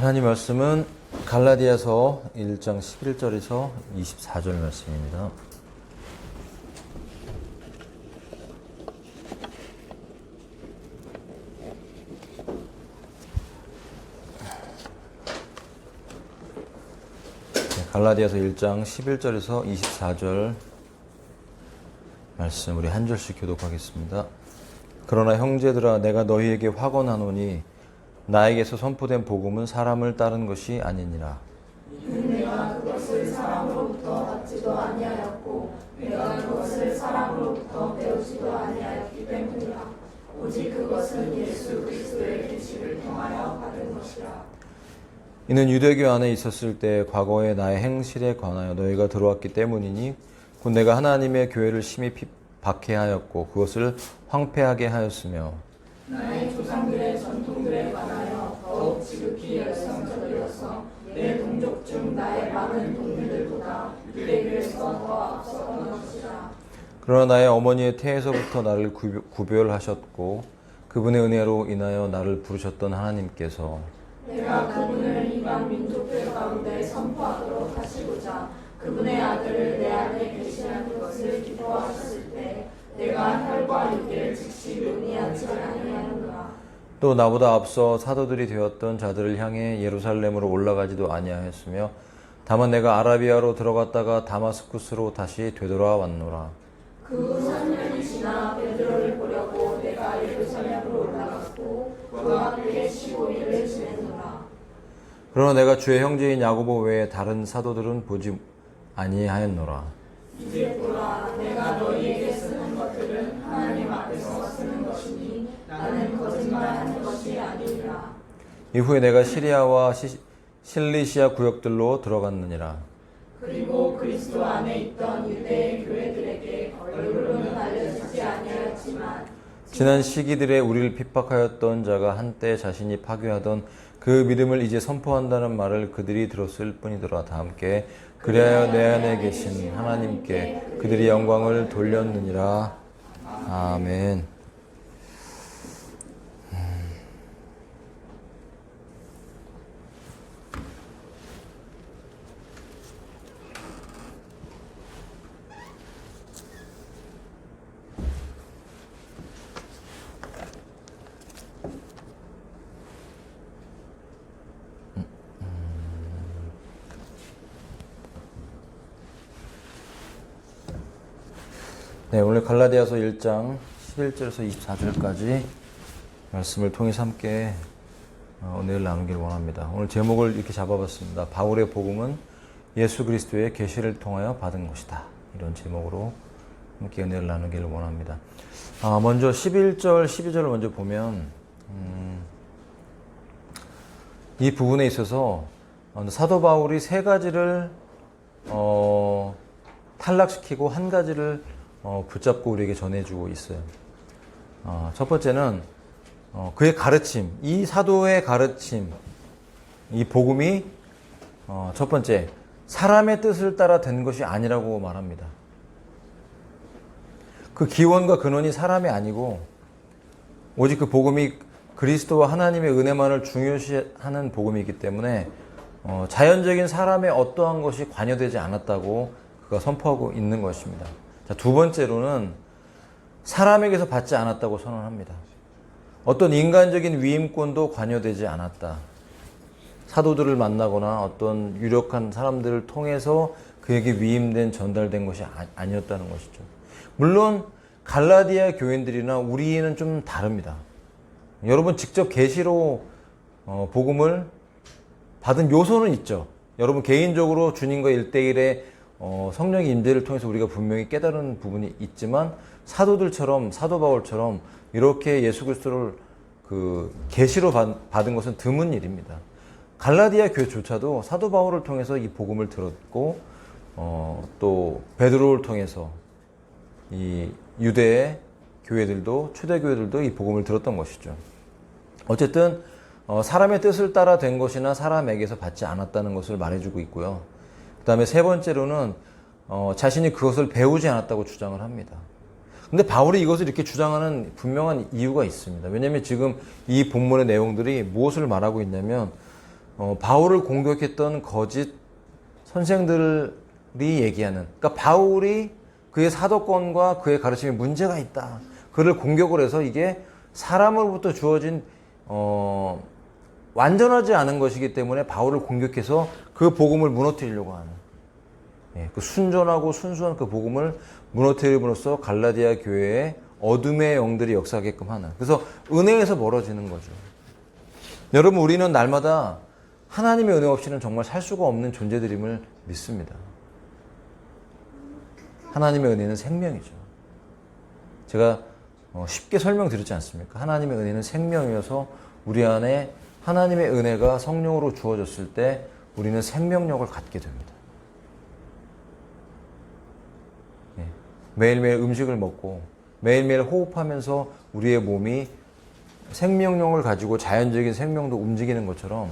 하나님 말씀은 갈라디아서 1장 11절에서 24절 말씀입니다. 갈라디아서 1장 11절에서 24절 말씀 우리 한 절씩 교독하겠습니다. 그러나 형제들아 내가 너희에게 확언하노니 나에게서 선포된 복음은 사람을 따른 것이 아니니라. 내가 그것을 사람으로부터 받지도 아니하였고 내가 그것을 사람으로부터 배우지도 아니하였기 때문이라. 오직 그것은 예수 그리스도의 계시를 통하여 받은 것이라. 이는 유대교 안에 있었을 때 과거의 나의 행실에 관하여 너희가 들어왔기 때문이니 곧 내가 하나님의 교회를 심히 박해하였고 그것을 황폐하게 하였으며 나의 조상들의 전통들에 관하여 더욱 지극히 열성적이어서 내 동족 중 나의 많은 동료들보다 유대교에서 더 앞서던 것이라. 그러나 나의 어머니의 태에서부터 나를 구별하셨고 그분의 은혜로 인하여 나를 부르셨던 하나님께서 내가 그분을 이방 민족들 가운데 선포하도록 하시고자 그분의 아들을 내 안에 계시하는 것을 기뻐하셨을 때 내가 혈과 육을 즉시 논의하지 아니하노라. 또 나보다 앞서 사도들이 되었던 자들을 향해 예루살렘으로 올라가지도 아니하였으며 다만 내가 아라비아로 들어갔다가 다마스쿠스로 다시 되돌아왔노라. 그 후 3년이 지나 베드로를 보려고 내가 예루살렘으로 올라갔고 그 앞에 15일을 지냈노라. 그러나 내가 주의 형제인 야고보 외에 다른 사도들은 보지 아니하였노라. 이제 보라, 내가 너희에게 쓰는 것들은 하나님 앞에서 쓰는 것이니 나는 거짓말하는 것이 아니니라. 이후에 내가 시리아와 실리시아 구역들로 들어갔느니라. 그리고 그리스도 안에 있던 유대의 교회들에게 얼굴로는 알려지지 아니하였지만 지난 시기들에 우리를 핍박하였던 자가 한때 자신이 파괴하던 그 믿음을 이제 선포한다는 말을 그들이 들었을 뿐이더라. 다 함께 그리하여 내 안에 계신 하나님께 그들이 영광을 돌렸느니라. 아멘. 네, 오늘 갈라디아서 1장 11절에서 24절까지 말씀을 통해서 함께 은혜를 나누길 원합니다. 오늘 제목을 이렇게 잡아봤습니다. 바울의 복음은 예수 그리스도의 계시를 통하여 받은 것이다. 이런 제목으로 함께 은혜를 나누기를 원합니다. 먼저 11절, 12절을 먼저 보면 이 부분에 있어서 사도 바울이 세 가지를 탈락시키고 한 가지를 붙잡고 우리에게 전해주고 있어요. 첫 번째는 그의 가르침, 이 사도의 가르침, 이 복음이 첫 번째 사람의 뜻을 따라 된 것이 아니라고 말합니다. 그 기원과 근원이 사람이 아니고 오직 그 복음이 그리스도와 하나님의 은혜만을 중요시하는 복음이기 때문에 자연적인 사람의 어떠한 것이 관여되지 않았다고 그가 선포하고 있는 것입니다. 자, 두 번째로는 사람에게서 받지 않았다고 선언합니다. 어떤 인간적인 위임권도 관여되지 않았다. 사도들을 만나거나 어떤 유력한 사람들을 통해서 그에게 위임된 전달된 것이 아니었다는 것이죠. 물론 갈라디아 교인들이나 우리는 좀 다릅니다. 여러분 직접 계시로 복음을 받은 요소는 있죠. 여러분 개인적으로 주님과 1대1의 성령의 임재를 통해서 우리가 분명히 깨달은 부분이 있지만 사도들처럼 사도 바울처럼 이렇게 예수 그리스도를 계시로 받은 것은 드문 일입니다. 갈라디아 교회조차도 사도 바울을 통해서 이 복음을 들었고 또 베드로를 통해서 이 유대의 교회들도 초대 교회들도 이 복음을 들었던 것이죠. 어쨌든 사람의 뜻을 따라 된 것이나 사람에게서 받지 않았다는 것을 말해주고 있고요. 그 다음에 세 번째로는 자신이 그것을 배우지 않았다고 주장을 합니다. 근데 바울이 이것을 이렇게 주장하는 분명한 이유가 있습니다. 왜냐하면 지금 이 본문의 내용들이 무엇을 말하고 있냐면 바울을 공격했던 거짓 선생들이 얘기하는, 그러니까 바울이 그의 사도권과 그의 가르침에 문제가 있다. 그를 공격을 해서 이게 사람으로부터 주어진 완전하지 않은 것이기 때문에 바울을 공격해서 그 복음을 무너뜨리려고 하는, 그 순전하고 순수한 그 복음을 무너뜨림으로써 갈라디아 교회에 어둠의 영들이 역사하게끔 하는, 그래서 은혜에서 멀어지는 거죠. 여러분, 우리는 날마다 하나님의 은혜 없이는 정말 살 수가 없는 존재들임을 믿습니다. 하나님의 은혜는 생명이죠. 제가 쉽게 설명드렸지 않습니까? 하나님의 은혜는 생명이어서 우리 안에 하나님의 은혜가 성령으로 주어졌을 때 우리는 생명력을 갖게 됩니다. 매일매일 음식을 먹고 매일매일 호흡하면서 우리의 몸이 생명력을 가지고 자연적인 생명도 움직이는 것처럼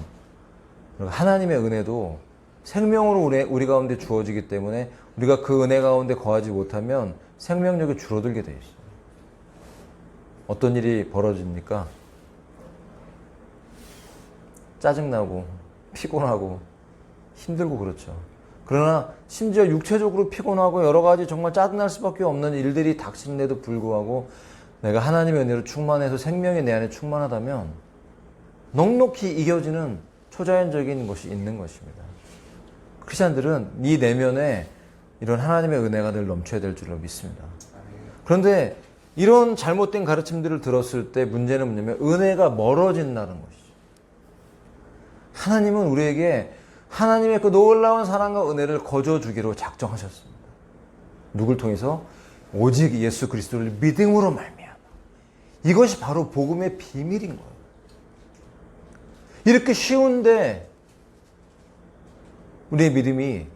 하나님의 은혜도 생명으로 우리 가운데 주어지기 때문에 우리가 그 은혜 가운데 거하지 못하면 생명력이 줄어들게 돼 있어요. 어떤 일이 벌어집니까? 짜증나고 피곤하고 힘들고 그렇죠. 그러나 심지어 육체적으로 피곤하고 여러 가지 정말 짜증날 수밖에 없는 일들이 닥치는데도 불구하고 내가 하나님의 은혜로 충만해서 생명이 내 안에 충만하다면 넉넉히 이겨지는 초자연적인 것이 있는 것입니다. 크리스찬들은 이 내면에 이런 하나님의 은혜가 늘 넘쳐야 될 줄로 믿습니다. 그런데 이런 잘못된 가르침들을 들었을 때 문제는 뭐냐면 은혜가 멀어진다는 것이죠. 하나님은 우리에게 하나님의 그 놀라운 사랑과 은혜를 거저주기로 작정하셨습니다. 누굴 통해서? 오직 예수 그리스도를 믿음으로 말미암아. 이것이 바로 복음의 비밀인 거예요. 이렇게 쉬운데 우리의 믿음이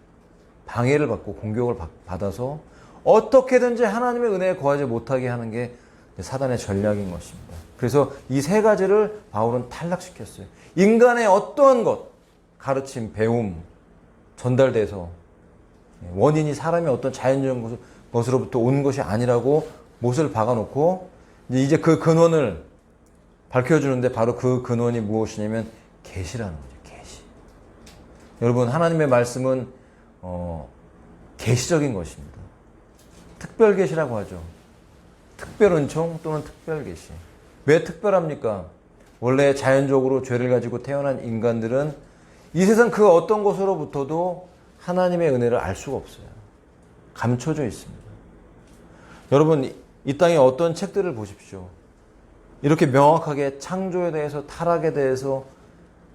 방해를 받고 공격을 받아서 어떻게든지 하나님의 은혜에 거하지 못하게 하는 게 사단의 전략인 것입니다. 그래서 이 세 가지를 바울은 탈락시켰어요. 인간의 어떠한 것, 가르침, 배움, 전달돼서 원인이 사람의 어떤 자연적인 것으로부터 온 것이 아니라고 못을 박아놓고 이제 그 근원을 밝혀주는데 바로 그 근원이 무엇이냐면 계시라는 거죠. 계시. 여러분, 하나님의 말씀은 계시적인 것입니다. 특별 계시라고 하죠. 특별 은총 또는 특별 계시. 왜 특별합니까? 원래 자연적으로 죄를 가지고 태어난 인간들은 이 세상 그 어떤 것으로부터도 하나님의 은혜를 알 수가 없어요. 감춰져 있습니다. 여러분, 이 땅에 어떤 책들을 보십시오. 이렇게 명확하게 창조에 대해서, 타락에 대해서,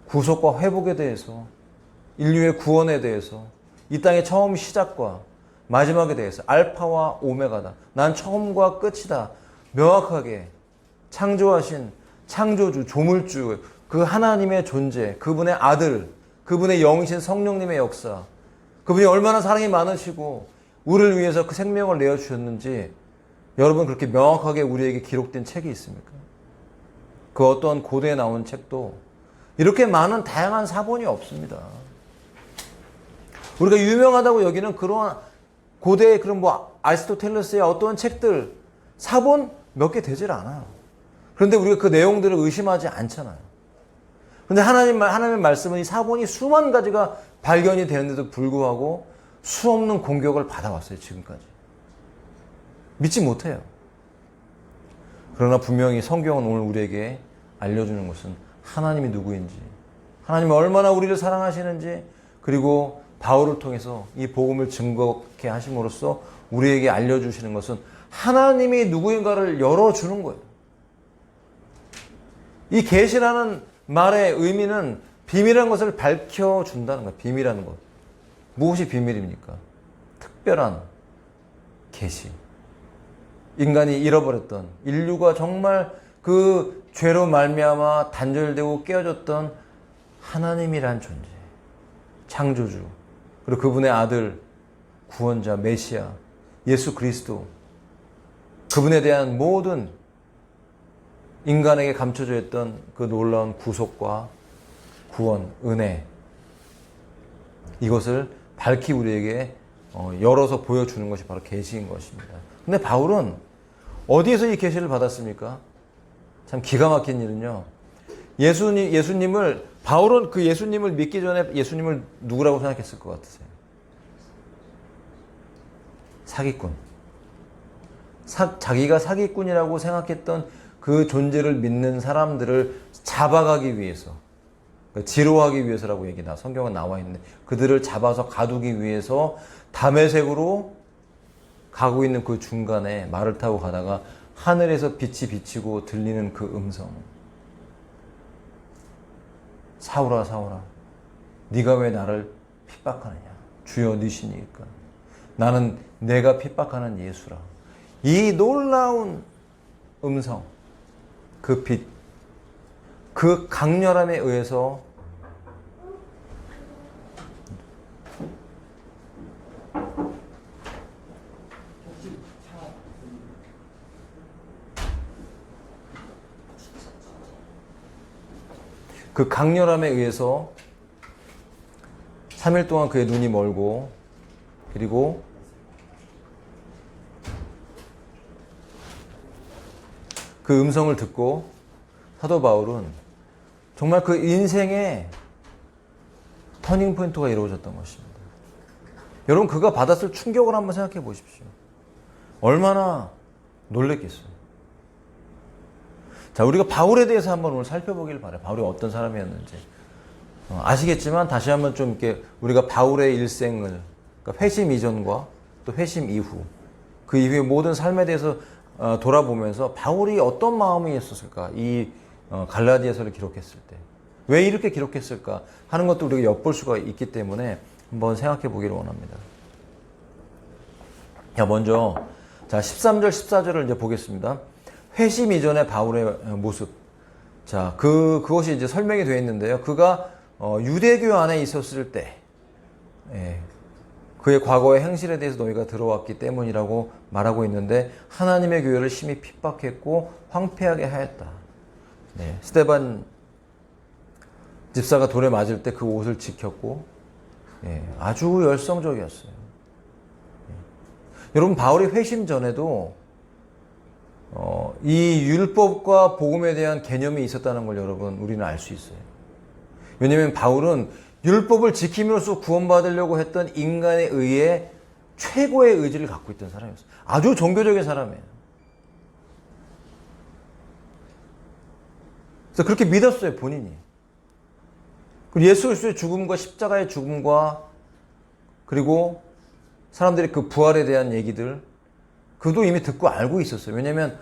구속과 회복에 대해서, 인류의 구원에 대해서, 이 땅의 처음 시작과 마지막에 대해서 알파와 오메가다. 난 처음과 끝이다. 명확하게 창조하신 창조주, 조물주, 그 하나님의 존재, 그분의 아들, 그분의 영이신 성령님의 역사, 그분이 얼마나 사랑이 많으시고 우리를 위해서 그 생명을 내어주셨는지 여러분, 그렇게 명확하게 우리에게 기록된 책이 있습니까? 그 어떤 고대에 나온 책도 이렇게 많은 다양한 사본이 없습니다. 우리가 유명하다고 여기는 그런 고대의 그런 아리스토텔레스의 어떤 책들, 사본 몇 개 되질 않아요. 그런데 우리가 그 내용들을 의심하지 않잖아요. 그런데 하나님의 말씀은 이 사본이 수만 가지가 발견이 되는데도 불구하고 수없는 공격을 받아왔어요, 지금까지. 믿지 못해요. 그러나 분명히 성경은 오늘 우리에게 알려주는 것은 하나님이 누구인지, 하나님이 얼마나 우리를 사랑하시는지, 그리고 바울을 통해서 이 복음을 증거케 하심으로써 우리에게 알려주시는 것은 하나님이 누구인가를 열어주는 거예요. 이 계시라는 말의 의미는 비밀한 것을 밝혀준다는 거예요. 비밀하는 것. 무엇이 비밀입니까? 특별한 계시. 인간이 잃어버렸던, 인류가 정말 그 죄로 말미암아 단절되고 깨어졌던 하나님이란 존재, 창조주, 그리고 그분의 아들, 구원자, 메시아, 예수 그리스도, 그분에 대한 모든 인간에게 감춰져 있던 그 놀라운 구속과 구원, 은혜, 이것을 밝히 우리에게 열어서 보여주는 것이 바로 계시인 것입니다. 근데 바울은 어디에서 이 계시를 받았습니까? 참 기가 막힌 일은요, 예수님을 바울은 그 예수님을 믿기 전에 예수님을 누구라고 생각했을 것 같으세요? 사기꾼. 자기가 사기꾼이라고 생각했던 그 존재를 믿는 사람들을 잡아가기 위해서, 지로하기 위해서라고 성경은 나와 있는데, 그들을 잡아서 가두기 위해서 다메섹으로 가고 있는 그 중간에 말을 타고 가다가 하늘에서 빛이 비치고 들리는 그 음성. 사울아 사울아 네가 왜 나를 핍박하느냐. 주여 네시니까. 나는 내가 핍박하는 예수라. 이 놀라운 음성, 그 빛, 그 강렬함에 의해서 그 강렬함에 의해서 3일 동안 그의 눈이 멀고, 그리고 그 음성을 듣고 사도 바울은 정말 그 인생의 터닝 포인트가 이루어졌던 것입니다. 여러분, 그가 받았을 충격을 한번 생각해 보십시오. 얼마나 놀랬겠어요. 자, 우리가 바울에 대해서 한번 오늘 살펴보길 바라요. 바울이 어떤 사람이었는지. 아시겠지만 다시 한번 좀 이렇게 우리가 바울의 일생을, 그러니까 회심 이전과 또 회심 이후, 그 이후의 모든 삶에 대해서 돌아보면서 바울이 어떤 마음이 있었을까? 이 갈라디아서를 기록했을 때. 왜 이렇게 기록했을까? 하는 것도 우리가 엿볼 수가 있기 때문에 한번 생각해 보기를 원합니다. 자, 먼저, 자, 13절, 14절을 이제 보겠습니다. 회심 이전의 바울의 모습. 자, 그것이 이제 설명이 되어 있는데요. 그가 유대교 안에 있었을 때, 그의 과거의 행실에 대해서 너희가 들어왔기 때문이라고 말하고 있는데, 하나님의 교회를 심히 핍박했고 황폐하게 하였다. 네, 스데반 집사가 돌에 맞을 때 그 옷을 지켰고, 아주 열성적이었어요. 여러분, 바울이 회심 전에도 이 율법과 복음에 대한 개념이 있었다는 걸 여러분, 우리는 알 수 있어요. 왜냐하면 바울은 율법을 지킴으로써 구원받으려고 했던 인간에 의해 최고의 의지를 갖고 있던 사람이었어요. 아주 종교적인 사람이에요. 그래서 그렇게 믿었어요, 본인이. 그리고 예수 그리스도의 죽음과 십자가의 죽음과, 그리고 사람들이 그 부활에 대한 얘기들, 그도 이미 듣고 알고 있었어요. 왜냐면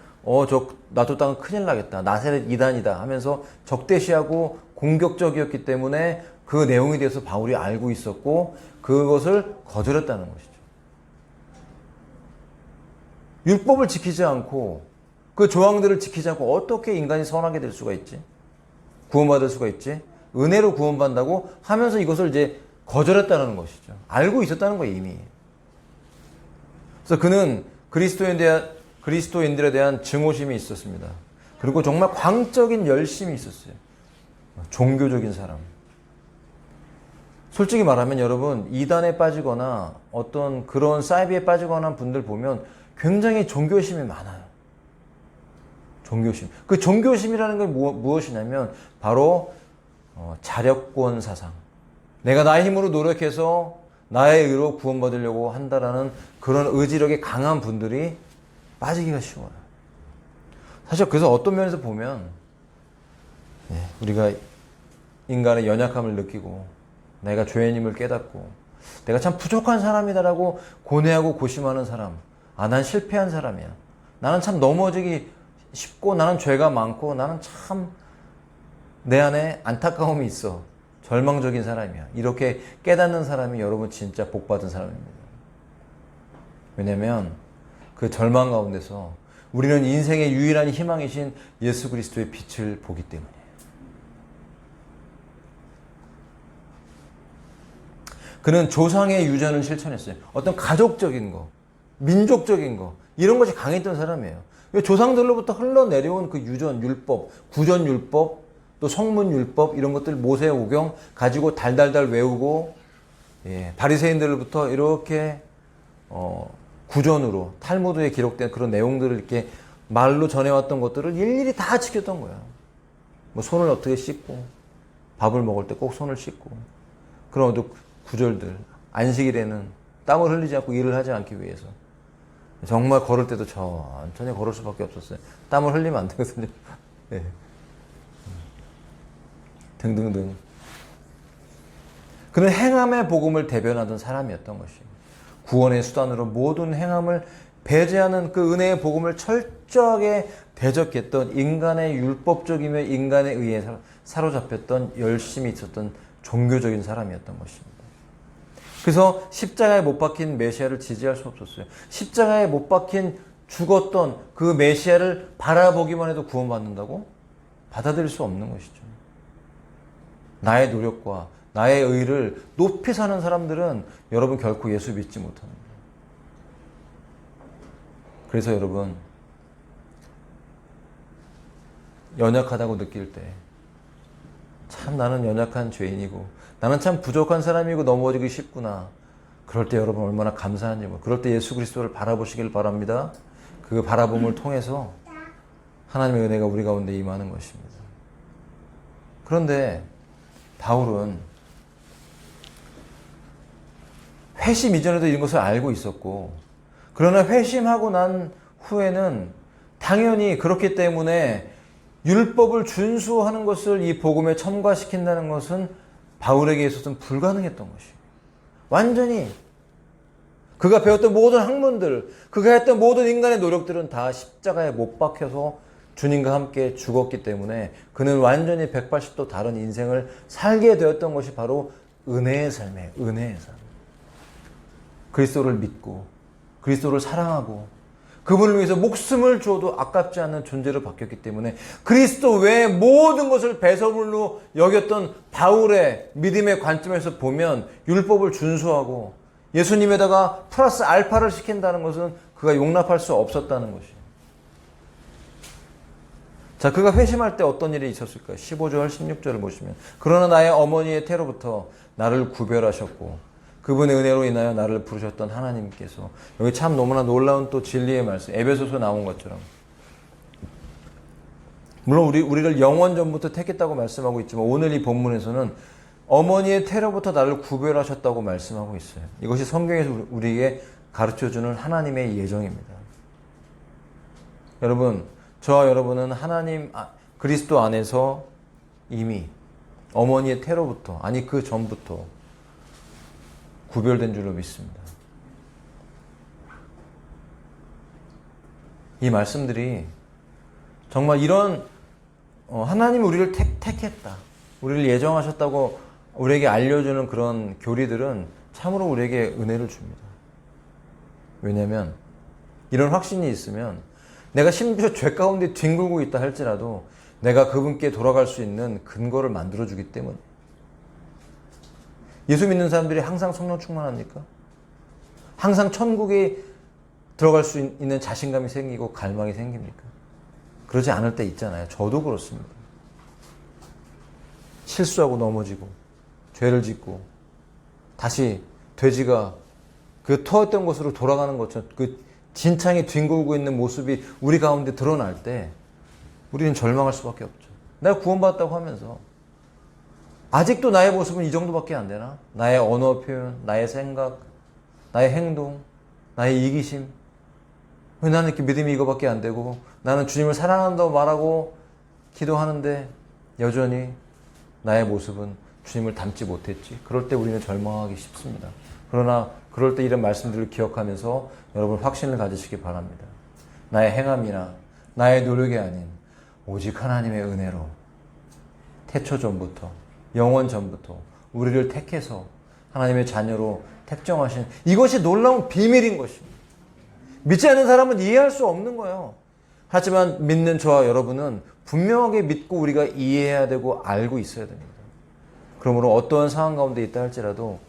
나도 땅은 큰일 나겠다. 나사렛 이단이다 하면서 적대시하고 공격적이었기 때문에 그 내용에 대해서 바울이 알고 있었고, 그것을 거절했다는 것이죠. 율법을 지키지 않고, 그 조항들을 지키지 않고 어떻게 인간이 선하게 될 수가 있지? 구원받을 수가 있지? 은혜로 구원받는다고 하면서 이것을 이제 거절했다는 것이죠. 알고 있었다는 거예요, 이미. 그래서 그는 그리스도인들에 대한 증오심이 있었습니다. 그리고 정말 광적인 열심이 있었어요. 종교적인 사람. 솔직히 말하면 여러분, 이단에 빠지거나 어떤 그런 사이비에 빠지거나 한 분들 보면 굉장히 종교심이 많아요. 종교심. 그 종교심이라는 게 무엇이냐면 바로 자력권 사상. 내가 나의 힘으로 노력해서 나의 의로 구원받으려고 한다라는 그런 의지력이 강한 분들이 빠지기가 쉬워요. 사실 그래서 어떤 면에서 보면 우리가 인간의 연약함을 느끼고 내가 죄인임을 깨닫고 내가 참 부족한 사람이다라고 고뇌하고 고심하는 사람, 난 실패한 사람이야. 나는 참 넘어지기 쉽고 나는 죄가 많고 나는 참 내 안에 안타까움이 있어. 절망적인 사람이야. 이렇게 깨닫는 사람이 여러분 진짜 복받은 사람입니다. 왜냐하면 그 절망 가운데서 우리는 인생의 유일한 희망이신 예수 그리스도의 빛을 보기 때문이에요. 그는 조상의 유전을 실천했어요. 어떤 가족적인 거, 민족적인 거, 이런 것이 강했던 사람이에요. 조상들로부터 흘러내려온 그 유전, 율법, 구전 율법, 또 성문 율법, 이런 것들 모세오경 가지고 달달달 외우고, 바리새인들로부터 이렇게 구전으로 탈무드에 기록된 그런 내용들을 이렇게 말로 전해왔던 것들을 일일이 다 지켰던 거야. 뭐 손을 어떻게 씻고, 밥을 먹을 때 꼭 손을 씻고, 그런 어떤 구절들, 안식일에는 땀을 흘리지 않고 일을 하지 않기 위해서 정말 걸을 때도 천천히 걸을 수밖에 없었어요. 땀을 흘리면 안 되거든요. 네. 등등등. 그는 행함의 복음을 대변하던 사람이었던 것이에요. 구원의 수단으로 모든 행함을 배제하는 그 은혜의 복음을 철저하게 대적했던, 인간의 율법적이며 인간에 의해 사로잡혔던, 열심히 있었던 종교적인 사람이었던 것입니다. 그래서 십자가에 못 박힌 메시아를 지지할 수 없었어요. 십자가에 못 박힌 죽었던 그 메시아를 바라보기만 해도 구원받는다고? 받아들일 수 없는 것이죠. 나의 노력과 나의 의를 높이 사는 사람들은 여러분 결코 예수 믿지 못합니다. 그래서 여러분, 연약하다고 느낄 때, 참 나는 연약한 죄인이고 나는 참 부족한 사람이고 넘어지기 쉽구나. 그럴 때 여러분 얼마나 감사한지, 그럴 때 예수 그리스도를 바라보시길 바랍니다. 그 바라봄을 통해서 하나님의 은혜가 우리 가운데 임하는 것입니다. 그런데 바울은 회심 이전에도 이런 것을 알고 있었고, 그러나 회심하고 난 후에는 당연히 그렇기 때문에 율법을 준수하는 것을 이 복음에 첨가시킨다는 것은 바울에게 있어서는 불가능했던 것이에요. 완전히 그가 배웠던 모든 학문들, 그가 했던 모든 인간의 노력들은 다 십자가에 못 박혀서 주님과 함께 죽었기 때문에 그는 완전히 180도 다른 인생을 살게 되었던 것이 바로 은혜의 삶이에요. 은혜의 삶. 그리스도를 믿고 그리스도를 사랑하고 그분을 위해서 목숨을 줘도 아깝지 않은 존재로 바뀌었기 때문에 그리스도 외의 모든 것을 배설물로 여겼던 바울의 믿음의 관점에서 보면 율법을 준수하고 예수님에다가 플러스 알파를 시킨다는 것은 그가 용납할 수 없었다는 것이에요. 자, 그가 회심할 때 어떤 일이 있었을까요? 15절, 16절을 보시면, 그러나 나의 어머니의 태로부터 나를 구별하셨고 그분의 은혜로 인하여 나를 부르셨던 하나님께서, 여기 참 너무나 놀라운 또 진리의 말씀, 에베소서 나온 것처럼, 물론 우리를 영원 전부터 택했다고 말씀하고 있지만 오늘 이 본문에서는 어머니의 태로부터 나를 구별하셨다고 말씀하고 있어요. 이것이 성경에서 우리에게 가르쳐주는 하나님의 예정입니다. 여러분, 저와 여러분은 하나님 그리스도 안에서 이미 어머니의 태로부터, 아니 그 전부터 구별된 줄로 믿습니다. 이 말씀들이 정말 이런 하나님이 우리를 택했다, 우리를 예정하셨다고 우리에게 알려주는 그런 교리들은 참으로 우리에게 은혜를 줍니다. 왜냐하면 이런 확신이 있으면 내가 심지어 죄 가운데 뒹굴고 있다 할지라도 내가 그분께 돌아갈 수 있는 근거를 만들어주기 때문에. 예수 믿는 사람들이 항상 성령 충만합니까? 항상 천국에 들어갈 수 있는 자신감이 생기고 갈망이 생깁니까? 그러지 않을 때 있잖아요. 저도 그렇습니다. 실수하고 넘어지고 죄를 짓고 다시 돼지가 그 터했던 곳으로 돌아가는 것처럼 그 진창이 뒹굴고 있는 모습이 우리 가운데 드러날 때 우리는 절망할 수밖에 없죠. 내가 구원받았다고 하면서 아직도 나의 모습은 이 정도밖에 안 되나? 나의 언어 표현, 나의 생각, 나의 행동, 나의 이기심. 왜 나는 이렇게 믿음이 이거밖에 안 되고 나는 주님을 사랑한다고 말하고 기도하는데 여전히 나의 모습은 주님을 닮지 못했지. 그럴 때 우리는 절망하기 쉽습니다. 그러나 그럴 때 이런 말씀들을 기억하면서 여러분 확신을 가지시기 바랍니다. 나의 행함이나 나의 노력이 아닌 오직 하나님의 은혜로 태초 전부터, 영원 전부터 우리를 택해서 하나님의 자녀로 택정하신, 이것이 놀라운 비밀인 것입니다. 믿지 않는 사람은 이해할 수 없는 거예요. 하지만 믿는 저와 여러분은 분명하게 믿고 우리가 이해해야 되고 알고 있어야 됩니다. 그러므로 어떠한 상황 가운데 있다 할지라도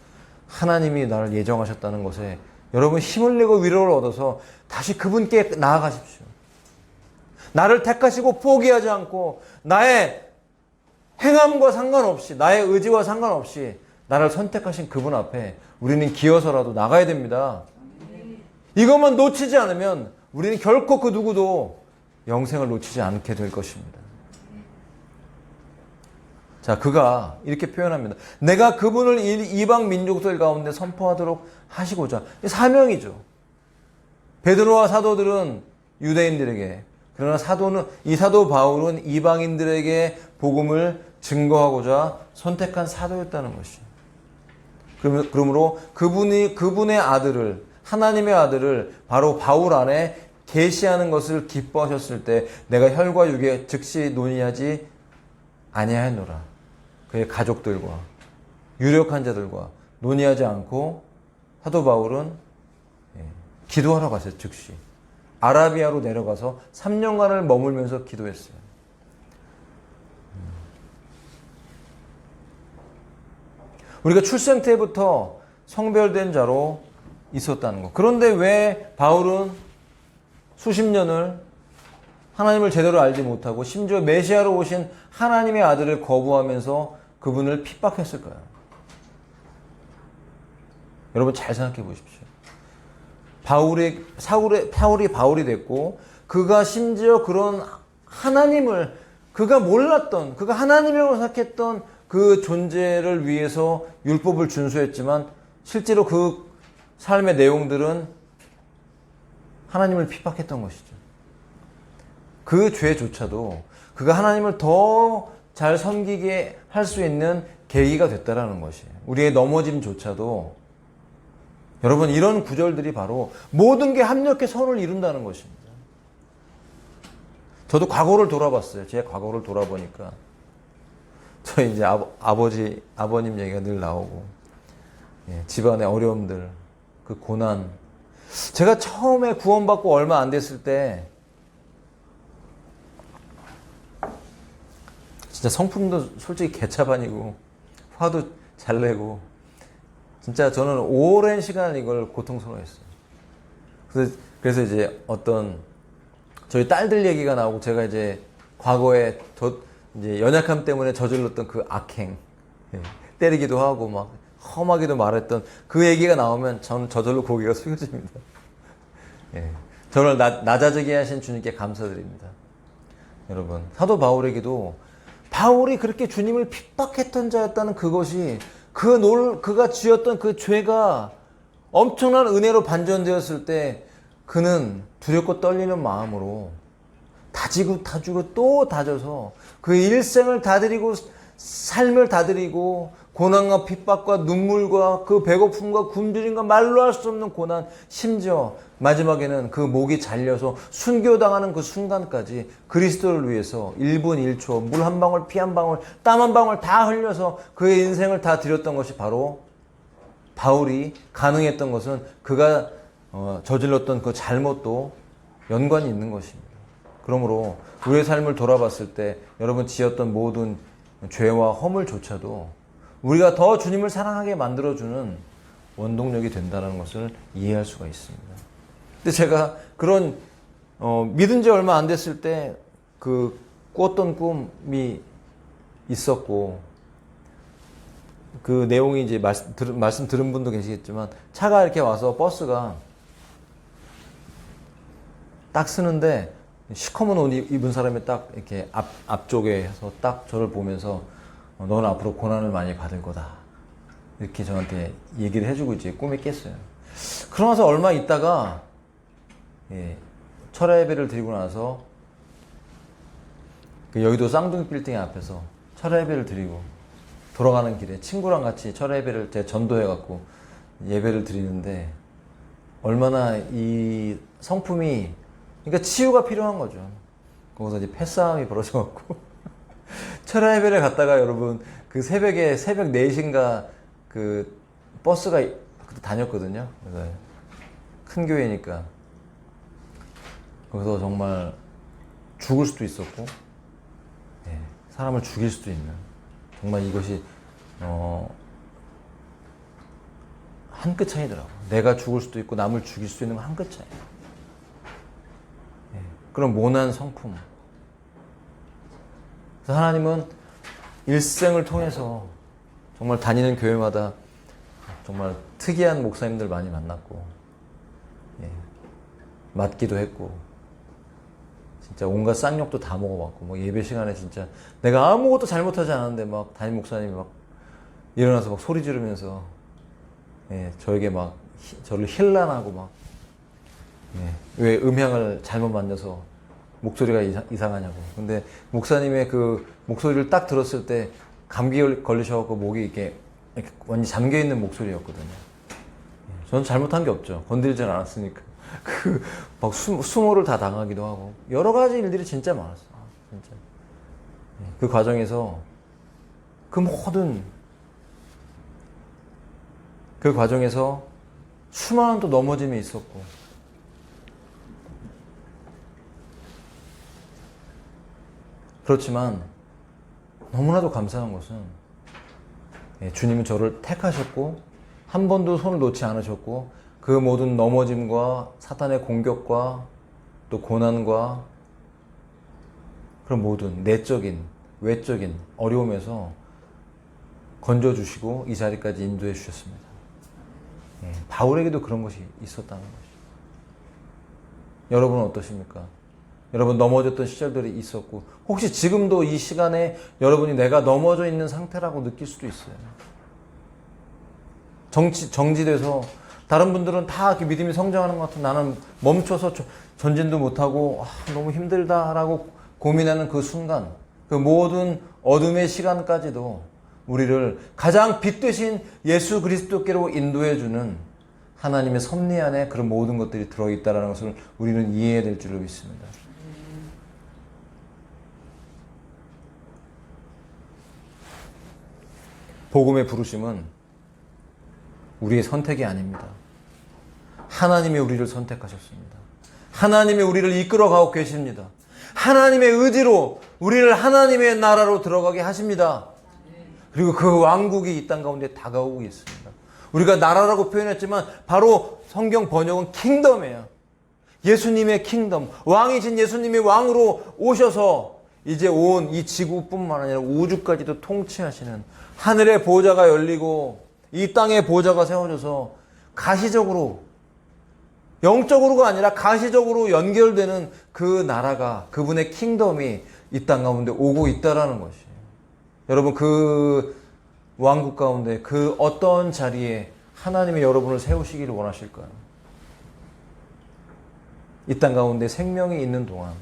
하나님이 나를 예정하셨다는 것에 여러분 힘을 내고 위로를 얻어서 다시 그분께 나아가십시오. 나를 택하시고 포기하지 않고 나의 행함과 상관없이, 나의 의지와 상관없이 나를 선택하신 그분 앞에 우리는 기어서라도 나가야 됩니다. 이것만 놓치지 않으면 우리는 결코 그 누구도 영생을 놓치지 않게 될 것입니다. 자, 그가 이렇게 표현합니다. 내가 그분을 이방 민족들 가운데 선포하도록 하시고자. 사명이죠. 베드로와 사도들은 유대인들에게, 그러나 이 사도 바울은 이방인들에게 복음을 증거하고자 선택한 사도였다는 것이죠. 그러므로 그분의 아들을, 하나님의 아들을 바로 바울 안에 계시하는 것을 기뻐하셨을 때 내가 혈과 육에 즉시 논의하지 아니하였노라. 그의 가족들과 유력한 자들과 논의하지 않고 사도 바울은 기도하러 갔어요. 즉시 아라비아로 내려가서 3년간을 머물면서 기도했어요. 우리가 출생 때부터 성별된 자로 있었다는 것. 그런데 왜 바울은 수십 년을 하나님을 제대로 알지 못하고 심지어 메시아로 오신 하나님의 아들을 거부하면서 그분을 핍박했을까요? 여러분 잘 생각해 보십시오. 바울이 됐고 그가 심지어 그런 하나님을 그가 몰랐던, 그가 하나님이라고 생각했던 그 존재를 위해서 율법을 준수했지만 실제로 그 삶의 내용들은 하나님을 핍박했던 것이죠. 그 죄조차도 그가 하나님을 더 잘 섬기게 할 수 있는 계기가 됐다라는 것이에요. 우리의 넘어짐조차도 여러분 이런 구절들이 바로 모든 게 합력해 선을 이룬다는 것입니다. 저도 과거를 돌아봤어요. 제 과거를 돌아보니까 저희 이제 아버님 얘기가 늘 나오고 집안의 어려움들, 그 고난. 제가 처음에 구원받고 얼마 안 됐을 때 진짜 성품도 솔직히 개차반이고 화도 잘 내고 진짜 저는 오랜 시간 이걸 고통스러워했어요. 그래서 이제 저희 딸들 얘기가 나오고 제가 이제 과거에 이제 연약함 때문에 저질렀던 그 악행, 때리기도 하고 막 험하게도 말했던 그 얘기가 나오면 저는 저절로 고개가 숙여집니다. 저를 낮아지게 하신 주님께 감사드립니다. 여러분, 사도 바울에게도 바울이 그렇게 주님을 핍박했던 자였다는 그것이 그가 지었던 그 죄가 엄청난 은혜로 반전되었을 때 그는 두렵고 떨리는 마음으로 다지고 또 다져서 그 일생을 다 드리고 삶을 다 드리고 고난과 핍박과 눈물과 그 배고픔과 굶주림과 말로 할 수 없는 고난, 심지어 마지막에는 그 목이 잘려서 순교당하는 그 순간까지 그리스도를 위해서 1분 1초 물 한 방울 피 한 방울 땀 한 방울 다 흘려서 그의 인생을 다 드렸던 것이 바로 바울이 가능했던 것은 그가 저질렀던 그 잘못도 연관이 있는 것입니다. 그러므로 우리의 삶을 돌아봤을 때 여러분 지었던 모든 죄와 허물조차도 우리가 더 주님을 사랑하게 만들어주는 원동력이 된다는 것을 이해할 수가 있습니다. 근데 제가 그런 믿은 지 얼마 안 됐을 때 그 꿨던 꿈이 있었고 그 내용이 이제 말씀 들은 분도 계시겠지만 차가 이렇게 와서 버스가 딱 쓰는데 시커먼 옷 입은 사람이 딱 이렇게 앞쪽에서 딱 저를 보면서 너는 앞으로 고난을 많이 받을 거다. 이렇게 저한테 얘기를 해주고 이제 꿈에 깼어요. 그러고 나서 얼마 있다가 철야 예배를 드리고 나서 그 여의도 쌍둥이 빌딩 앞에서 철야 예배를 드리고 돌아가는 길에 친구랑 같이 철야 예배를 제가 전도해갖고 예배를 드리는데 얼마나 이 성품이 그러니까 치유가 필요한 거죠. 거기서 이제 패싸움이 벌어져갖고 철야 예배를 갔다가 여러분 그 새벽 4시인가 그 버스가 그때 다녔거든요. 그래서 큰 교회니까 거기서 정말 죽을 수도 있었고 사람을 죽일 수도 있는 정말 이것이 한 끗 차이더라고. 내가 죽을 수도 있고 남을 죽일 수 있는 건 한 끗 차이. 그런 모난 성품. 그래서 하나님은 일생을 통해서 정말 다니는 교회마다 정말 특이한 목사님들 많이 만났고, 맞기도 했고, 진짜 온갖 쌍욕도 다 먹어봤고, 뭐 예배 시간에 진짜 내가 아무것도 잘못하지 않았는데 막 담임 목사님이 막 일어나서 막 소리 지르면서 예, 저에게 막 저를 힐난하고 막 예, 왜 음향을 잘못 만져서 목소리가 이상하냐고. 근데 목사님의 그 목소리를 딱 들었을 때 감기 걸리셔갖고 목이 이렇게 완전히 잠겨있는 목소리였거든요. 저는 잘못한 게 없죠. 건들지 않았으니까. 막 수모를 다 당하기도 하고. 여러 가지 일들이 진짜 많았어. 진짜. 그 과정에서 그 과정에서 수많은 또 넘어짐이 있었고. 그렇지만 너무나도 감사한 것은 주님은 저를 택하셨고 한 번도 손을 놓지 않으셨고 그 모든 넘어짐과 사탄의 공격과 또 고난과 그런 모든 내적인 외적인 어려움에서 건져주시고 이 자리까지 인도해 주셨습니다. 바울에게도 그런 것이 있었다는 것이죠. 여러분은 어떠십니까? 여러분 넘어졌던 시절들이 있었고 혹시 지금도 이 시간에 여러분이 내가 넘어져 있는 상태라고 느낄 수도 있어요. 정지돼서 다른 분들은 다 이렇게 믿음이 성장하는 것 같은 나는 멈춰서 전진도 못하고 너무 힘들다라고 고민하는 그 순간 그 모든 어둠의 시간까지도 우리를 가장 빛 되신 예수 그리스도께로 인도해주는 하나님의 섭리 안에 그런 모든 것들이 들어있다는 것을 우리는 이해해야 될 줄로 믿습니다. 복음의 부르심은 우리의 선택이 아닙니다. 하나님이 우리를 선택하셨습니다. 하나님이 우리를 이끌어가고 계십니다. 하나님의 의지로 우리를 하나님의 나라로 들어가게 하십니다. 그리고 그 왕국이 이 땅 가운데 다가오고 있습니다. 우리가 나라라고 표현했지만 바로 성경 번역은 킹덤이에요. 예수님의 킹덤, 왕이신 예수님이 왕으로 오셔서 이제 온 이 지구뿐만 아니라 우주까지도 통치하시는 하늘의 보좌가 열리고 이 땅의 보좌가 세워져서 가시적으로 영적으로가 아니라 가시적으로 연결되는 그 나라가 그분의 킹덤이 이 땅 가운데 오고 있다라는 것이에요. 여러분 그 왕국 가운데 그 어떤 자리에 하나님이 여러분을 세우시기를 원하실까요? 이 땅 가운데 생명이 있는 동안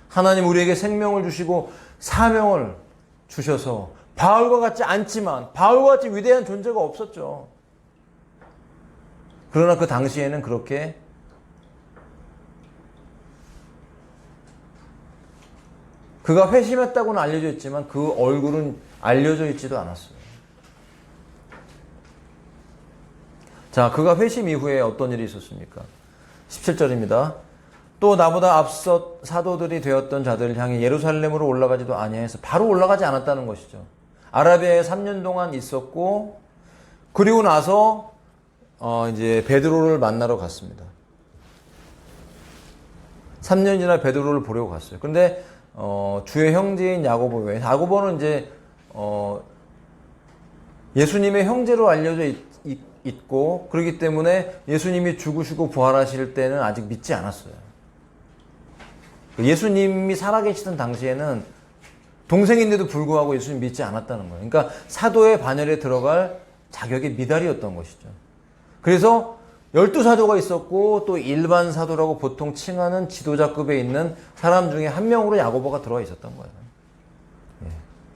하나님 우리에게 생명을 주시고 사명을 주셔서 바울과 같지 않지만 바울과 같이 위대한 존재가 없었죠. 그러나 그 당시에는 그렇게 그가 회심했다고는 알려져 있지만 그 얼굴은 알려져 있지도 않았어요. 자, 그가 회심 이후에 어떤 일이 있었습니까? 17절입니다. 또 나보다 앞서 사도들이 되었던 자들을 향해 예루살렘으로 올라가지도 아니하여서 바로 올라가지 않았다는 것이죠. 아라비아에 3년 동안 있었고 그리고 나서 이제 베드로를 만나러 갔습니다. 3년이나 베드로를 보려고 갔어요. 그런데 주의 형제인 야고보 외에 야고보는 이제 예수님의 형제로 알려져 있고 그렇기 때문에 예수님이 죽으시고 부활하실 때는 아직 믿지 않았어요. 예수님이 살아계시던 당시에는 동생인데도 불구하고 예수님 믿지 않았다는 거예요. 그러니까 사도의 반열에 들어갈 자격의 미달이었던 것이죠. 그래서 12사도가 있었고 또 일반 사도라고 보통 칭하는 지도자급에 있는 사람 중에 한 명으로 야고보가 들어와 있었던 거예요.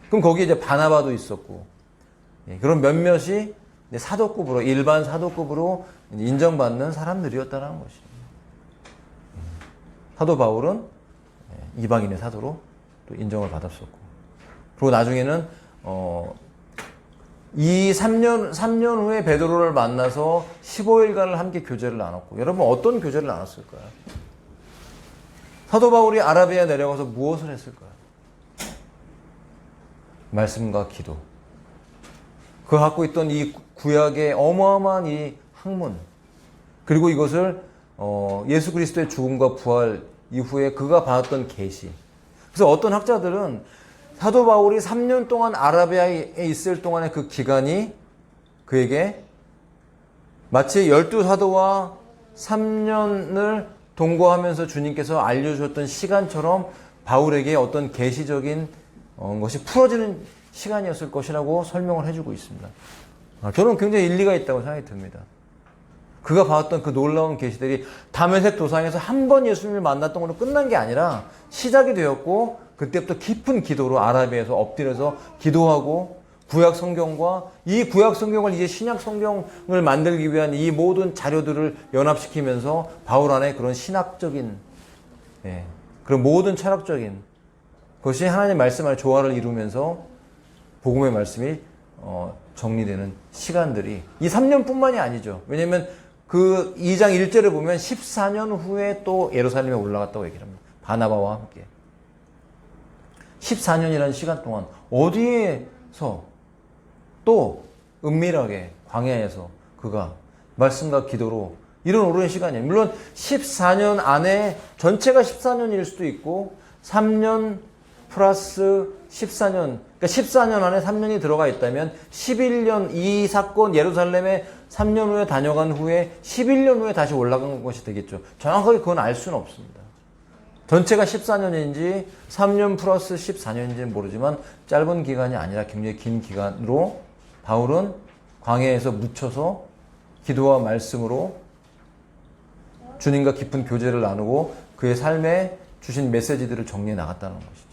그럼 거기에 이제 바나바도 있었고 그런 몇몇이 사도급으로 일반 사도급으로 인정받는 사람들이었다는 것이죠. 사도 바울은 이방인의 사도로 또 인정을 받았었고 그리고 나중에는 이 3년 후에 베드로를 만나서 15일간을 함께 교제를 나눴고 여러분 어떤 교제를 나눴을까요? 사도 바울이 아라비아에 내려가서 무엇을 했을까요? 말씀과 기도. 그 갖고 있던 이 구약의 어마어마한 이 학문 그리고 이것을 예수 그리스도의 죽음과 부활 이후에 그가 받았던 계시. 그래서 어떤 학자들은 사도 바울이 3년 동안 아라비아에 있을 동안의 그 기간이 그에게 마치 12사도와 3년을 동거하면서 주님께서 알려주셨던 시간처럼 바울에게 어떤 계시적인 것이 풀어지는 시간이었을 것이라고 설명을 해주고 있습니다. 저는 굉장히 일리가 있다고 생각이 듭니다. 그가 봤던 그 놀라운 계시들이 다메섹 도상에서 한 번 예수님을 만났던 걸로 끝난 게 아니라 시작이 되었고, 그때부터 깊은 기도로 아라비아에서 엎드려서 기도하고, 구약 성경과 이 구약 성경을 이제 신약 성경을 만들기 위한 이 모든 자료들을 연합시키면서 바울 안에 그런 신학적인, 그런 모든 철학적인 것이 하나님의 말씀 안에 조화를 이루면서 복음의 말씀이 정리되는 시간들이 이 3년뿐만이 아니죠. 왜냐하면 그 2장 1절을 보면 14년 후에 또 예루살렘에 올라갔다고 얘기를 합니다. 바나바와 함께. 14년이라는 시간 동안 어디에서 또 은밀하게 광야에서 그가 말씀과 기도로 이런 오랜 시간이에요. 물론 14년 안에 전체가 14년일 수도 있고 3년 플러스 14년, 그러니까 14년 안에 3년이 들어가 있다면 11년, 이 사건 예루살렘에 3년 후에 다녀간 후에 11년 후에 다시 올라간 것이 되겠죠. 정확하게 그건 알 수는 없습니다. 전체가 14년인지 3년 플러스 14년인지는 모르지만 짧은 기간이 아니라 굉장히 긴 기간으로 바울은 광야에서 묻혀서 기도와 말씀으로 주님과 깊은 교제를 나누고 그의 삶에 주신 메시지들을 정리해 나갔다는 것이죠.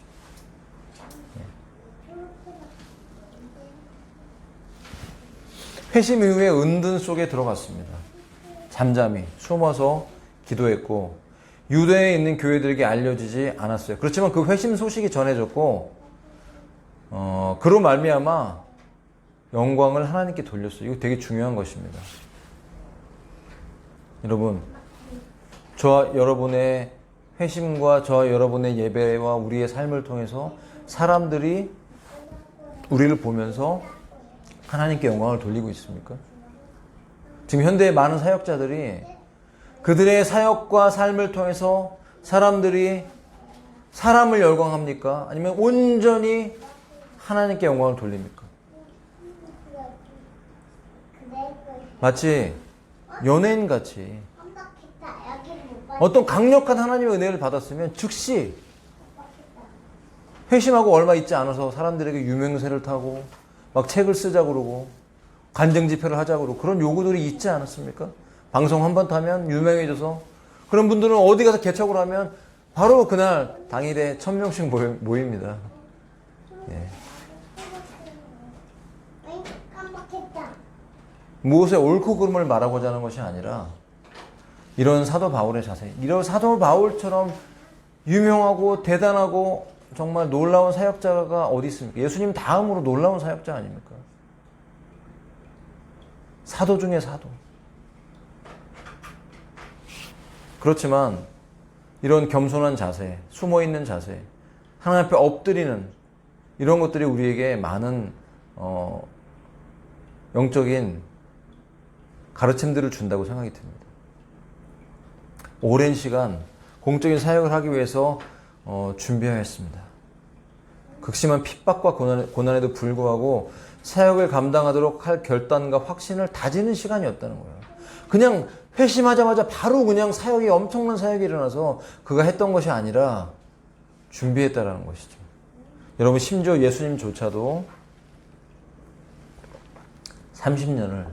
회심 이후에 은둔 속에 들어갔습니다. 잠잠히 숨어서 기도했고 유대에 있는 교회들에게 알려지지 않았어요. 그렇지만 그 회심 소식이 전해졌고 그로 말미암아 영광을 하나님께 돌렸어요. 이거 되게 중요한 것입니다. 여러분, 저와 여러분의 회심과 저와 여러분의 예배와 우리의 삶을 통해서 사람들이 우리를 보면서 하나님께 영광을 돌리고 있습니까? 지금 현대의 많은 사역자들이 그들의 사역과 삶을 통해서 사람들이 사람을 열광합니까? 아니면 온전히 하나님께 영광을 돌립니까? 마치 연예인같이 어떤 강력한 하나님의 은혜를 받았으면 즉시 회심하고 얼마 있지 않아서 사람들에게 유명세를 타고 막 책을 쓰자 그러고 간증 집회를 하자 그러고 그런 요구들이 있지 않았습니까? 방송 한 번 타면 유명해져서 그런 분들은 어디 가서 개척을 하면 바로 그날 당일에 1000명씩 모입니다. 예. 무엇에 옳고 그름을 말하고자 하는 것이 아니라 이런 사도 바울의 자세, 이런 사도 바울처럼 유명하고 대단하고 정말 놀라운 사역자가 어디 있습니까? 예수님 다음으로 놀라운 사역자 아닙니까? 사도 중에 사도. 그렇지만 이런 겸손한 자세, 숨어있는 자세, 하나님 앞에 엎드리는 이런 것들이 우리에게 많은 영적인 가르침들을 준다고 생각이 듭니다. 오랜 시간 공적인 사역을 하기 위해서 준비하였습니다. 극심한 핍박과 고난에도 불구하고 사역을 감당하도록 할 결단과 확신을 다지는 시간이었다는 거예요. 그냥 회심하자마자 바로 그냥 사역이 엄청난 사역이 일어나서 그가 했던 것이 아니라 준비했다라는 것이죠. 여러분 심지어 예수님조차도 30년을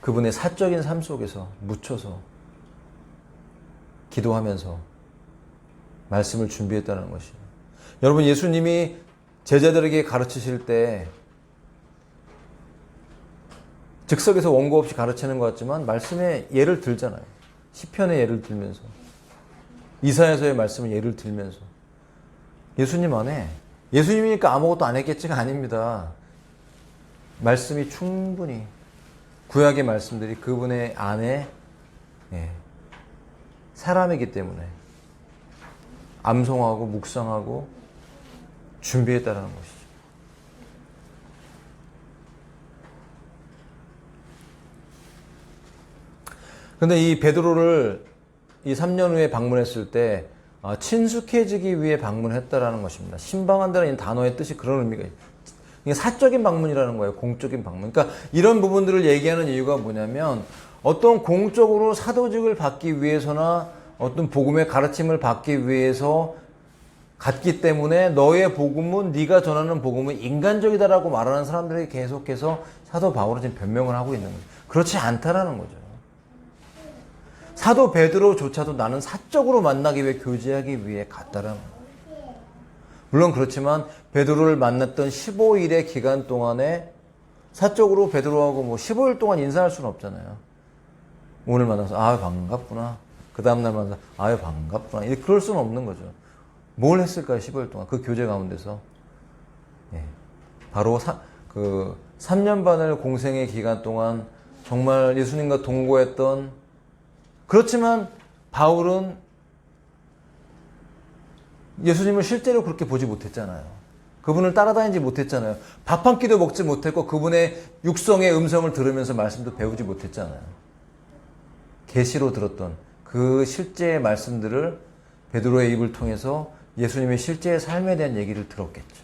그분의 사적인 삶 속에서 묻혀서 기도하면서 말씀을 준비했다는 것이에요. 여러분 예수님이 제자들에게 가르치실 때 즉석에서 원고 없이 가르치는 것 같지만 말씀의 예를 들잖아요. 시편의 예를 들면서 이사야서의 말씀을 예를 들면서 예수님 안에 예수님이니까 아무것도 안 했겠지가 아닙니다. 말씀이 충분히 구약의 말씀들이 그분의 안에 사람이기 때문에 암송하고 묵상하고 준비했다는 것이죠. 근데 이 베드로를 이 3년 후에 방문했을 때 친숙해지기 위해 방문했다라는 것입니다. 신방한다는 단어의 뜻이 그런 의미가 있어요. 이게 사적인 방문이라는 거예요. 공적인 방문. 그러니까 이런 부분들을 얘기하는 이유가 뭐냐면 어떤 공적으로 사도직을 받기 위해서나 어떤 복음의 가르침을 받기 위해서 갔기 때문에 너의 복음은, 네가 전하는 복음은 인간적이다라고 말하는 사람들에게 계속해서 사도 바울은 지금 변명을 하고 있는 거죠. 그렇지 않다라는 거죠. 사도 베드로조차도 나는 사적으로 만나기 위해, 교제하기 위해 갔다라는 거예요. 물론 그렇지만 베드로를 만났던 15일의 기간 동안에 사적으로 베드로하고 뭐 15일 동안 인사할 수는 없잖아요. 오늘 만나서 아유 반갑구나, 그 다음날 만나서 아유 반갑구나, 이렇게 그럴 수는 없는 거죠. 뭘 했을까요? 15일 동안 그 교제 가운데서. 예. 바로 그 3년 반을 공생의 기간 동안 정말 예수님과 동거했던, 그렇지만 바울은 예수님을 실제로 그렇게 보지 못했잖아요. 그분을 따라다니지 못했잖아요. 밥 한 끼도 먹지 못했고 그분의 육성의 음성을 들으면서 말씀도 배우지 못했잖아요. 계시로 들었던 그 실제의 말씀들을 베드로의 입을 통해서 예수님의 실제의 삶에 대한 얘기를 들었겠죠.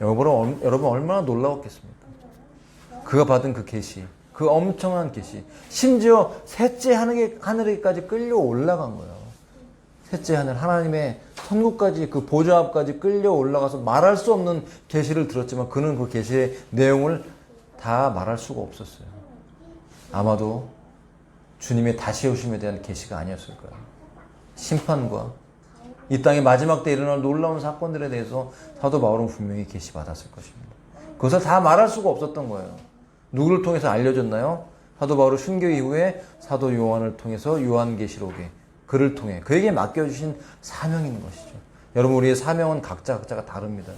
여러분 얼마나 놀라웠겠습니까? 그가 받은 그 계시, 그 엄청난 계시, 심지어 셋째 하늘에까지 끌려 올라간 거예요. 셋째 하늘, 하나님의 천국까지, 그 보좌 앞까지 끌려 올라가서 말할 수 없는 계시를 들었지만 그는 그 계시의 내용을 다 말할 수가 없었어요. 아마도 주님의 다시 오심에 대한 계시가 아니었을 거예요. 심판과 이 땅의 마지막 때 일어날 놀라운 사건들에 대해서 사도 바울은 분명히 계시받았을 것입니다. 그것을 다 말할 수가 없었던 거예요. 누구를 통해서 알려졌나요? 사도 바울의 순교 이후에 사도 요한을 통해서 요한계시록에, 그를 통해 그에게 맡겨주신 사명이 있는 것이죠. 여러분, 우리의 사명은 각자가 다릅니다.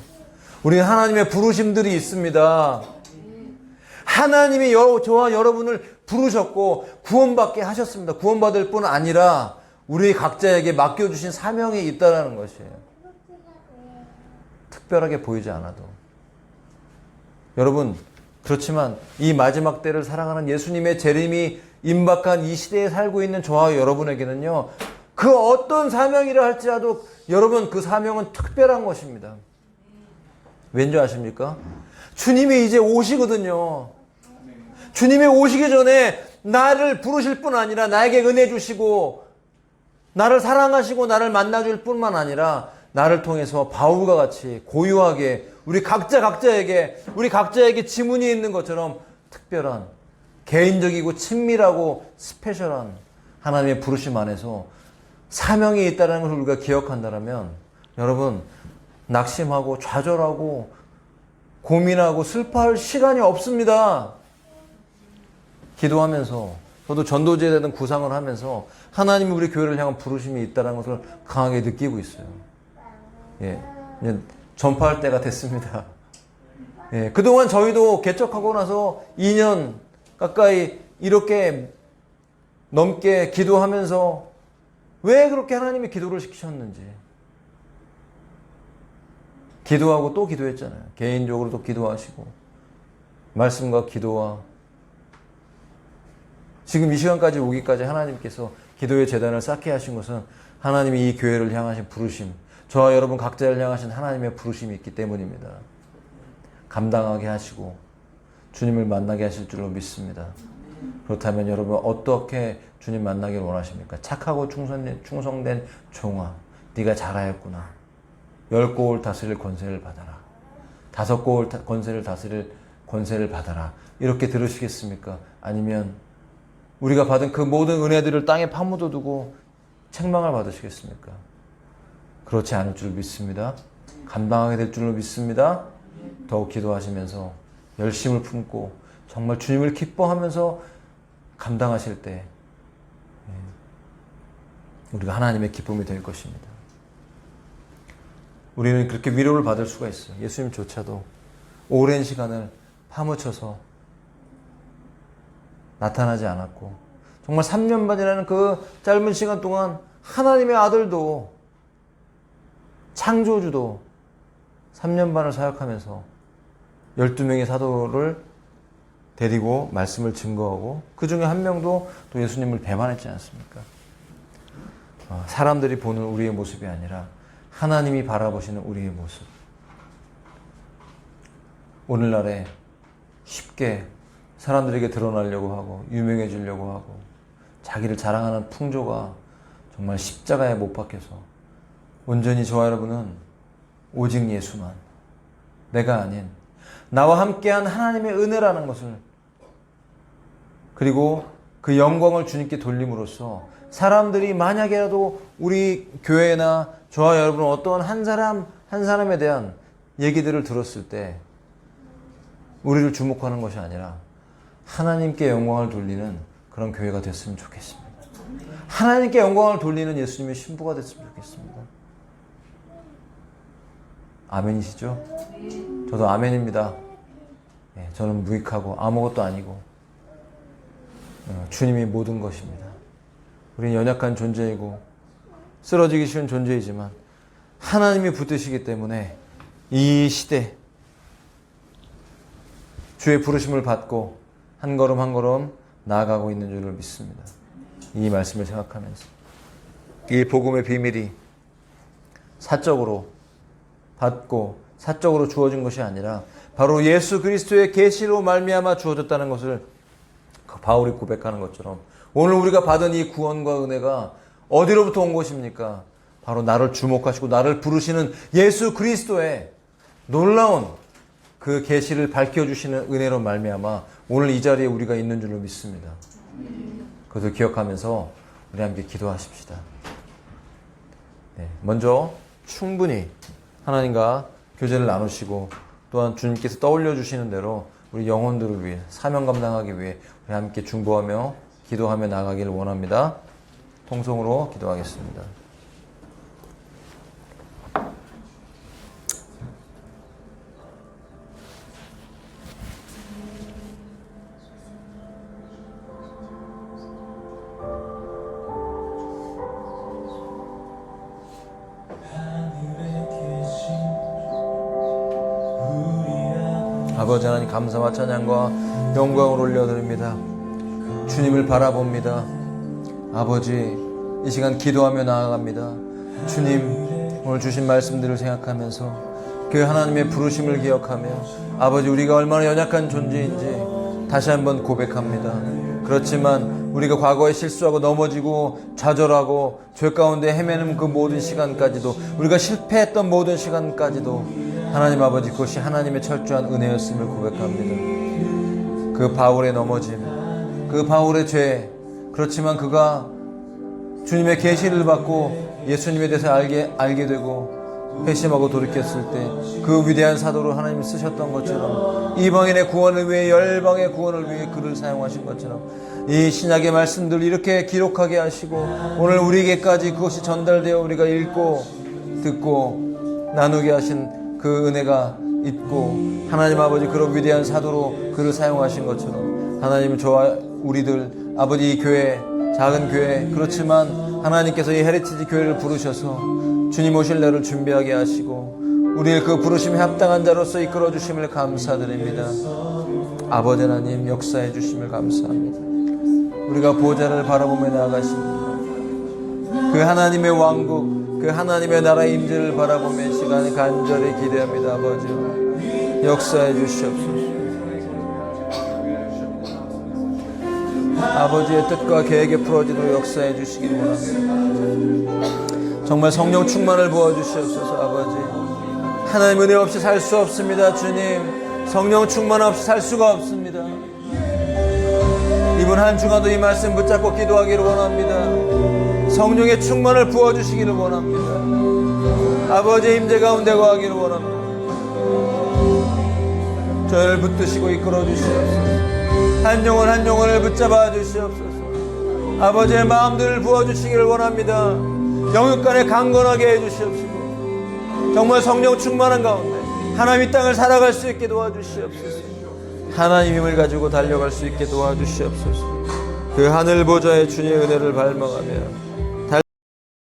우리는 하나님의 부르심들이 있습니다. 하나님이 저와 여러분을 부르셨고 구원받게 하셨습니다. 구원받을 뿐 아니라 우리 각자에게 맡겨주신 사명이 있다는 것이에요. 특별하게 보이지 않아도. 여러분, 그렇지만 이 마지막 때를 살아가는 예수님의 재림이 임박한 이 시대에 살고 있는 저와 여러분에게는요, 그 어떤 사명이라 할지라도 여러분 그 사명은 특별한 것입니다. 왠지 아십니까? 주님이 이제 오시거든요. 주님이 오시기 전에 나를 부르실 뿐 아니라 나에게 은혜 주시고 나를 사랑하시고 나를 만나줄 뿐만 아니라 나를 통해서 바울과 같이 고유하게 우리 각자에게 지문이 있는 것처럼 특별한, 개인적이고 친밀하고 스페셜한 하나님의 부르심 안에서 사명이 있다는 것을 우리가 기억한다면 여러분, 낙심하고 좌절하고 고민하고 슬퍼할 시간이 없습니다. 기도하면서, 저도 전도제에 대한 구상을 하면서 하나님이 우리 교회를 향한 부르심이 있다는 것을 강하게 느끼고 있어요. 예, 이제 전파할 때가 됐습니다. 예, 그동안 저희도 개척하고 나서 2년 가까이 이렇게 넘게 기도하면서 왜 그렇게 하나님이 기도를 시키셨는지, 기도하고 또 기도했잖아요. 개인적으로도 기도하시고 말씀과 기도와 지금 이 시간까지 오기까지 하나님께서 기도의 재단을 쌓게 하신 것은 하나님이 이 교회를 향하신 부르심, 저와 여러분 각자를 향하신 하나님의 부르심이 있기 때문입니다. 감당하게 하시고 주님을 만나게 하실 줄로 믿습니다. 그렇다면 여러분 어떻게 주님 만나길 원하십니까? 착하고 충성된 종아, 네가 잘하였구나. 10고을 다스릴 권세를 받아라. 5고을 권세를 다스릴 권세를 받아라. 이렇게 들으시겠습니까? 아니면 우리가 받은 그 모든 은혜들을 땅에 파묻어 두고 책망을 받으시겠습니까? 그렇지 않을 줄 믿습니다. 감당하게 될 줄로 믿습니다. 더욱 기도하시면서 열심을 품고 정말 주님을 기뻐하면서 감당하실 때 우리가 하나님의 기쁨이 될 것입니다. 우리는 그렇게 위로를 받을 수가 있어요. 예수님조차도 오랜 시간을 파묻혀서 나타나지 않았고 정말 3년 반이라는 그 짧은 시간 동안 하나님의 아들도 창조주도 3년 반을 사역하면서 12명의 사도를 데리고 말씀을 증거하고 그 중에 한 명도 또 예수님을 배반했지 않습니까? 사람들이 보는 우리의 모습이 아니라 하나님이 바라보시는 우리의 모습. 오늘날에 쉽게 사람들에게 드러나려고 하고 유명해지려고 하고 자기를 자랑하는 풍조가 정말 십자가에 못 박혀서 온전히 저와 여러분은 오직 예수만, 내가 아닌 나와 함께한 하나님의 은혜라는 것을, 그리고 그 영광을 주님께 돌림으로써 사람들이 만약에라도 우리 교회나 저와 여러분은 어떤 한 사람에 대한 얘기들을 들었을 때 우리를 주목하는 것이 아니라 하나님께 영광을 돌리는 그런 교회가 됐으면 좋겠습니다. 하나님께 영광을 돌리는 예수님의 신부가 됐으면 좋겠습니다. 아멘이시죠? 저도 아멘입니다. 저는 무익하고 아무것도 아니고 주님이 모든 것입니다. 우리는 연약한 존재이고 쓰러지기 쉬운 존재이지만 하나님이 붙드시기 때문에 이 시대 주의 부르심을 받고 한 걸음 한 걸음 나아가고 있는 줄을 믿습니다. 이 말씀을 생각하면서 이 복음의 비밀이 사적으로 받고 사적으로 주어진 것이 아니라 바로 예수 그리스도의 계시로 말미암아 주어졌다는 것을 바울이 고백하는 것처럼 오늘 우리가 받은 이 구원과 은혜가 어디로부터 온 것입니까? 바로 나를 주목하시고 나를 부르시는 예수 그리스도의 놀라운 그 계시를 밝혀주시는 은혜로 말미암아 오늘 이 자리에 우리가 있는 줄로 믿습니다. 그것을 기억하면서 우리 함께 기도하십시다. 먼저 충분히 하나님과 교제를 나누시고 또한 주님께서 떠올려 주시는 대로 우리 영혼들을 위해 사명 감당하기 위해 우리 함께 중보하며 기도하며 나가기를 원합니다. 통성으로 기도하겠습니다. 아버지 하나님 감사와 찬양과 영광을 올려드립니다. 주님을 바라봅니다. 아버지 이 시간 기도하며 나아갑니다. 주님 오늘 주신 말씀들을 생각하면서 그 하나님의 부르심을 기억하며 아버지 우리가 얼마나 연약한 존재인지 다시 한번 고백합니다. 그렇지만 우리가 과거에 실수하고 넘어지고 좌절하고 죄 가운데 헤매는 그 모든 시간까지도 우리가 실패했던 모든 시간까지도 하나님 아버지 그것이 하나님의 철저한 은혜였음을 고백합니다. 그 바울의 넘어짐, 그 바울의 죄, 그렇지만 그가 주님의 계시를 받고 예수님에 대해서 알게 되고 회심하고 돌이켰을 때 그 위대한 사도로 하나님이 쓰셨던 것처럼 이방인의 구원을 위해 열방의 구원을 위해 그를 사용하신 것처럼 이 신약의 말씀들을 이렇게 기록하게 하시고 오늘 우리에게까지 그것이 전달되어 우리가 읽고 듣고 나누게 하신 그 은혜가 있고 하나님 아버지 그런 위대한 사도로 그를 사용하신 것처럼 하나님 저와 우리들 아버지 이 교회 작은 교회 그렇지만 하나님께서 이 헤리티지 교회를 부르셔서 주님 오실 날을 준비하게 하시고 우리를 그 부르심에 합당한 자로서 이끌어 주심을 감사드립니다. 아버지 하나님 역사해 주심을 감사합니다. 우리가 보좌를 바라보며 나아가십니다. 그 하나님의 왕국 그 하나님의 나라의 임재를 바라보며 시간에 간절히 기대합니다. 아버지 역사해 주시옵소서. 아버지의 뜻과 계획에 풀어지도록 역사해 주시기를 원합니다. 정말 성령 충만을 부어주시옵소서. 아버지 하나님 은혜 없이 살 수 없습니다. 주님 성령 충만 없이 살 수가 없습니다. 이번 한 주간도 이 말씀 붙잡고 기도하기를 원합니다. 성령의 충만을 부어주시기를 원합니다. 아버지의 임재 가운데 거하기를 원합니다. 저를 붙드시고 이끌어 주시옵소서. 한 영혼 한 영혼을 붙잡아 주시옵소서. 아버지의 마음들을 부어주시기를 원합니다. 영육간에 강건하게 해주시옵시고 정말 성령 충만한 가운데 하나님 이 땅을 살아갈 수 있게 도와주시옵소서. 하나님 힘을 가지고 달려갈 수 있게 도와주시옵소서. 그 하늘 보좌의 주님의 은혜를 발망하며